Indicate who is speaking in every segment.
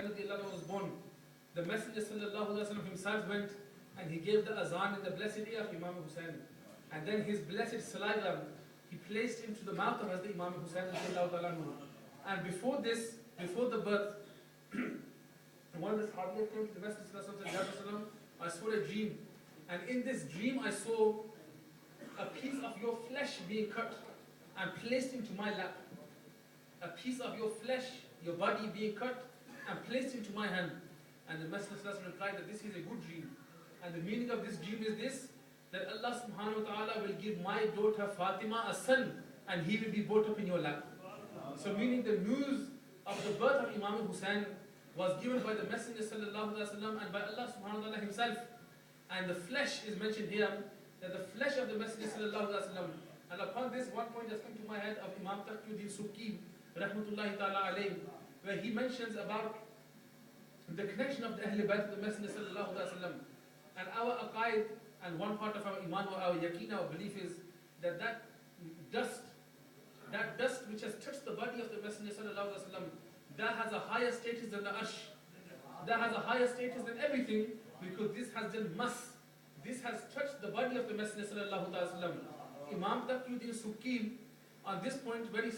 Speaker 1: Hussain was born, the Messenger ﷺ himself went and he gave the azan in the blessed ear of Imam Hussain. And then his blessed saliva he placed into the mouth of Hazrat Imam Hussain. And before this, before the birth, one of the Sahabiyah came to the Messenger ﷺ and said, I saw a dream. And in this dream I saw a piece of your flesh being cut and placed into my lap. A piece of your flesh, your body being cut and placed into my hand. And the Messenger ﷺ replied that this is a good dream. And the meaning of this dream is this, that Allah subhanahu wa ta'ala will give my daughter Fatima a son and he will be brought up in your lap. So meaning the news of the birth of Imam Hussain was given by the Messenger sallallahu alaihi wasallam and by Allah subhanahu wa ta'ala himself. And the flesh is mentioned here, that the flesh of the Messenger sallallahu alaihi wasallam. And upon this, one point has come to my head of Imam Taqiyuddin Subki rahmatullahi ta'ala alayhi, where he mentions about the connection of the Ahl Bayt to the Messenger sallallahu alaihi wasallam. And our aqaid and one part of our iman or our yaqeen, our belief is that that dust which has touched the body of the Messenger sallallahu alaihi wasallam, that has a higher status than the arsh. That has a higher status than everything, because this has done mas. This has touched the body of the Messenger sallallahu alaihi wasallam. Imam Taqiyuddin Subki on this point very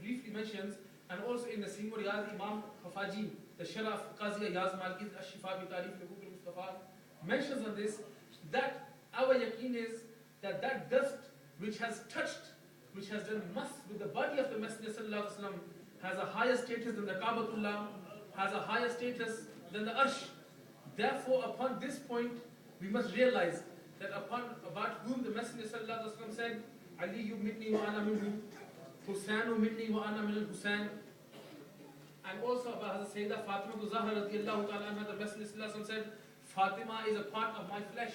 Speaker 1: briefly mentions, and also in the Sima Riyaz, Imam Khafaji, the Sharaf Qazi Ayaz Maliki Ash-Shifa bi Tarikh Huquq al-Mustafa, mentions on this that our yaqeen is that that dust which has touched, which has done mas with the body of the Messenger sallallahu alaihi wasallam, has a higher status than the Kaabatullah, has a higher status than the Arsh. Therefore, upon this point, we must realize that about whom the Messenger sallallahu alaihi wasallam said, Ali minni wa ana minhu, Husainu minni wa ana min al-Husain. And also about Hazrat Sayyidah Fatima Zahra radiyallahu ta'ala anha, the Messenger sallallahu alaihi wasallam said, Fatima is a part of my flesh.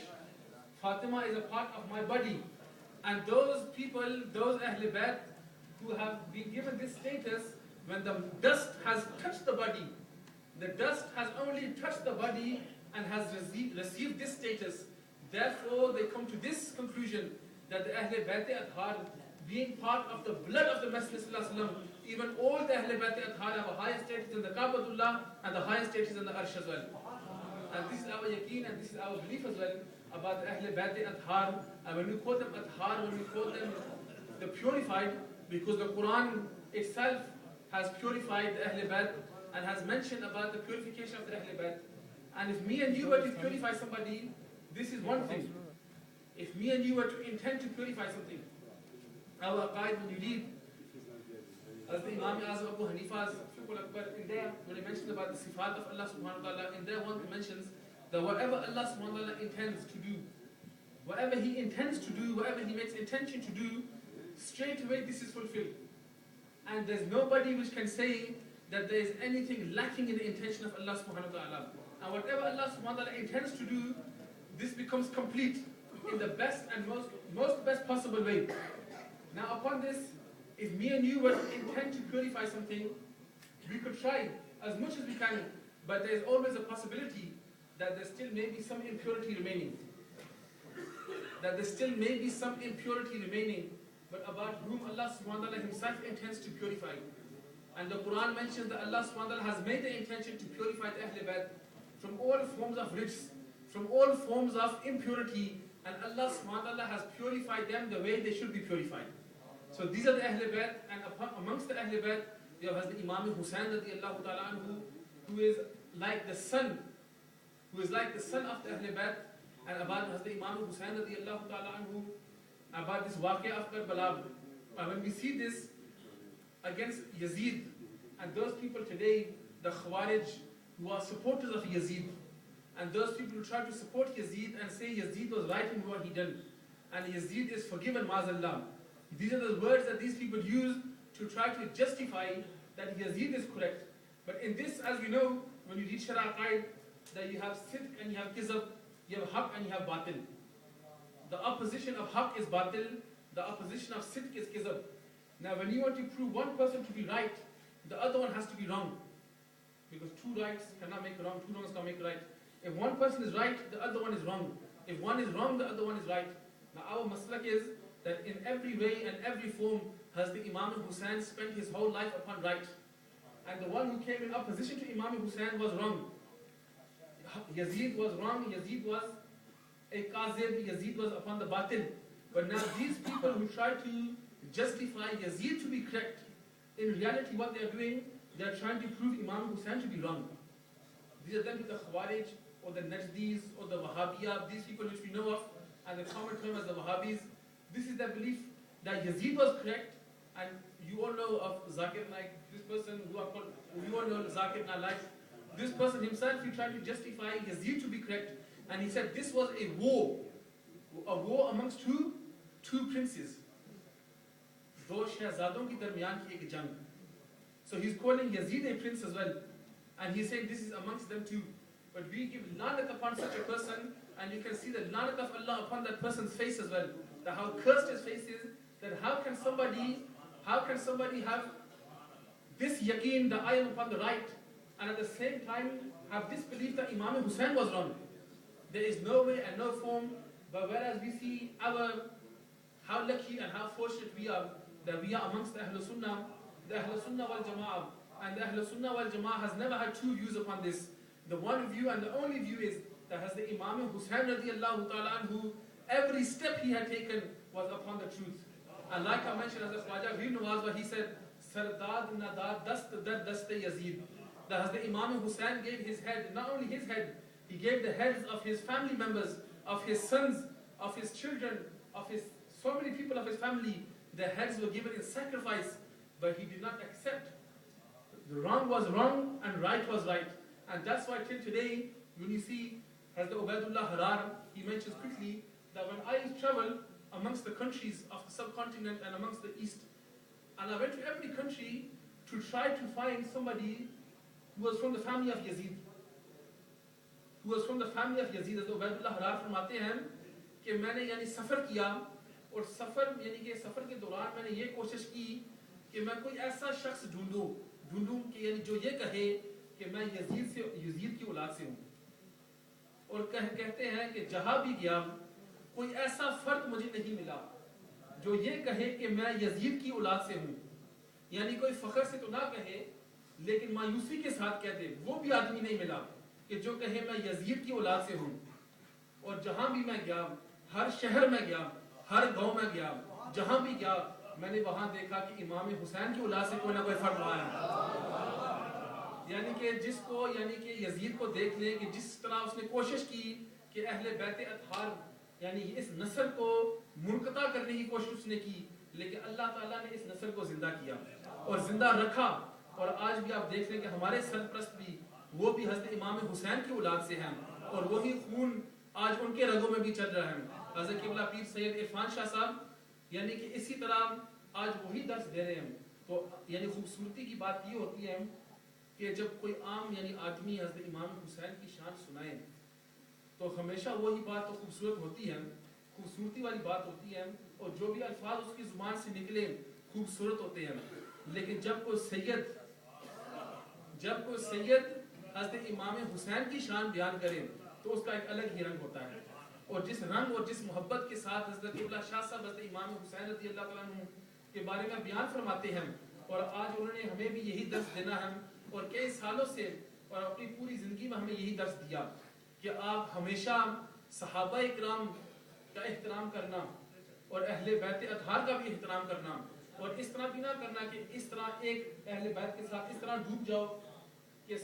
Speaker 1: Fatima is a part of my body. And those people, those Ahl Bayt who have been given this status, when the dust has touched the body, the dust has only touched the body and has received this status. Therefore, they come to this conclusion that the Ahl Bayt Athhar, being part of the blood of the Messenger sallallahu alaihi wasallam, even all the Ahl Bayt Athhar have a higher status than the Kaabatullah and the higher status than the Arsh as well. And this is our yaqeen and this is our belief as well about the Ahl Bayt Athhar. And when we call them Athhar, when we call them the purified, because the Quran itself has purified the Ahl Bayt and has mentioned about the purification of the Ahl Bayt. And if me and you were to purify somebody, this is one thing. If me and you were to intend to purify something, our aqaid, when you read as the Imam Azam Abu Hanifa's Fiqh al-Akbar, in there, when he mentions about the sifat of Allah subhanahu wa ta'ala, in there one mentions that whatever Allah subhanahu wa ta'ala intends to do, whatever He intends to do, whatever He makes intention to do, straight away this is fulfilled. And there's nobody which can say that there is anything lacking in the intention of Allah subhanahu wa ta'ala. And whatever Allah subhanahu wa ta'ala intends to do, this becomes complete in the best and most best possible way. Now upon this, if me and you were to intend to purify something, we could try as much as we can, but there is always a possibility that there still may be some impurity remaining. But about whom Allah subhanahu wa ta'ala himself intends to purify. And the Quran mentions that Allah subhanahu wa ta'ala has made the intention to purify the Ahl Bayt from all forms of rijs, from all forms of impurity, and Allah subhanahu wa ta'ala has purified them the way they should be purified. So these are the Ahl Bayt, and amongst the Ahl Bayt, you have the Imam Hussain radiyallahu ta'ala anhu, who is like the son of the Ahl Bayt, and about the Imam Hussain radiyallahu ta'ala anhu, about this waqia of Karbala. When we see this against Yazid, and those people today, the Khawarij, who are supporters of Yazid, and those people who try to support Yazid and say Yazid was right in what he done, and Yazid is forgiven, ma'azallah. These are the words that these people use to try to justify that Yazid is correct. But in this, as we know, when you read Shara Aqaid, that you have Sidq and you have Kizab, you have Haqq and you have Batil. The opposition of Haqq is Batil, the opposition of Sidq is Kizab. Now when you want to prove one person to be right, the other one has to be wrong. Because two rights cannot make wrong, two wrongs cannot make right. If one person is right, the other one is wrong. If one is wrong, the other one is right. Now our maslak is that in every way and every form has the Imam Hussain spent his whole life upon right. and the one who came in opposition to Imam Hussain was wrong. Yazid was wrong, Yazid was a Qazib, Yazid was upon the batil. But now these people who try to justify Yazid to be correct, in reality what they are doing, they are trying to prove Imam Hussain to be wrong. These are them with the Khawarij or the Najdis or the Wahhabiyah, these people which we know of, and the common term as the Wahhabis. This is their belief that Yazid was correct, and you all know of Zakir Naik, this person who are called, you all know Zakir Naik. This person himself, he tried to justify Yazid to be correct, and he said this was a war amongst two princes. Do Shahzadon ki darmiyan ki ek jang. So he's calling Yazid a prince as well, and he's saying this is amongst them too. But we give lanat upon such a person, and you can see the lanat of Allah upon that person's face as well. That how cursed his face is, that how can somebody have this yaqeen that I am upon the right, and at the same time have this belief that Imam Hussain was wrong. There is no way and no form, but whereas we see how lucky and how fortunate we are that we are amongst the Ahlul Sunnah wal Jama'ah, and the Ahlul Sunnah wal Jama'ah has never had two views upon this. The one view and the only view is that has the Imam Hussain radiallahu ta'ala anhu, every step he had taken was upon the truth. And like I mentioned, as the Khwaja Gharib Nawaz, he said, Sardad Nadad Dast Dad Daste Yazid. That as the Imam Hussain gave his head, not only his head, he gave the heads of his family members, of his sons, of his children, of his so many people of his family. Their heads were given in sacrifice, but he did not accept. The wrong was wrong and right was right. And that's why till today, when you see Hazrat Ubaidullah Harar, he mentions quickly that when I travel amongst the countries of the subcontinent and amongst the East, and I went to every country to try to find somebody who was from the family of Yazid. Who was from the family of Yazid. As Ubaidullah Harar فرماتے ہیں کہ میں نے یعنی سفر کیا اور سفر یعنی کہ سفر کے دوران میں نے یہ کوشش کی کہ میں کوئی ایسا شخص ڈھونڈوں کہ یعنی جو یہ کہے کہ میں یزید کی اولاد سے ہوں. اور کہتے ہیں کہ جہاں بھی گیا کوئی ایسا فرد مجھے نہیں ملا جو یہ کہے کہ میں یزید کی اولاد سے ہوں. یعنی کوئی فخر سے تو نہ کہے لیکن مایوسی کے ساتھ کہہ دے, وہ بھی آدمی نہیں ملا کہ جو کہے میں یزید کی اولاد سے ہوں. اور جہاں بھی میں گیا, ہر شہر میں گیا, ہر گاؤں میں گیا, جہاں بھی گیا, میں نے وہاں دیکھا کہ امام حسین کی اولاد سے کوئی نہ کوئی فرد رہا ہے. یعنی کہ جس کو یعنی کہ یزید کو دیکھ لیں کہ جس طرح اس نے کوشش کی کہ اہل بیت اطہار یعنی اس نسل کو منقطع کرنے کی کوشش اس نے کی, لیکن اللہ تعالیٰ نے اس نسل کو زندہ کیا اور زندہ رکھا. اور آج بھی آپ دیکھ لیں کہ ہمارے سرپرست بھی وہ بھی حضرت امام حسین کی اولاد سے ہیں, اور وہی خون آج ان کے رگوں میں بھی چل رہا ہے. حضرت قبلہ پیر سید عرفان شاہ صاحب یعنی کہ اسی طرح آج وہی درس دے رہے ہیں. تو یعنی خوبصورتی کی بات یہ ہوتی ہے کہ جب کوئی عام یعنی آدمی حضرت امام حسین کی شان سنائے تو ہمیشہ وہی بات تو خوبصورت ہوتی ہے, خوبصورتی والی بات ہوتی ہے, اور جو بھی الفاظ اس کی زبان سے نکلے خوبصورت ہوتے ہیں. لیکن جب کوئی سید حضرت امام حسین کی شان بیان کرے تو اس کا ایک الگ ہی رنگ ہوتا ہے. اور جس رنگ اور جس محبت کے ساتھ حضرت قبلہ شاہ صاحب حضرت امام حسین رضی اللہ تعالیٰ عنہ کے بارے میں بیان فرماتے ہیں, اور آج انہوں نے ہمیں بھی یہی درس دینا ہے, اور کئی سالوں سے اور اپنی پوری زندگی میں ہمیں یہی درس دیا کہ آپ ہمیشہ صحابہ اکرام کا احترام کرنا اور اہل بیت اطہار کا بھی احترام کرنا, اور اس طرح بھی نہ کرنا کہ اس طرح ایک اہل بیت کے ساتھ اس طرح ڈوب جاؤ کہ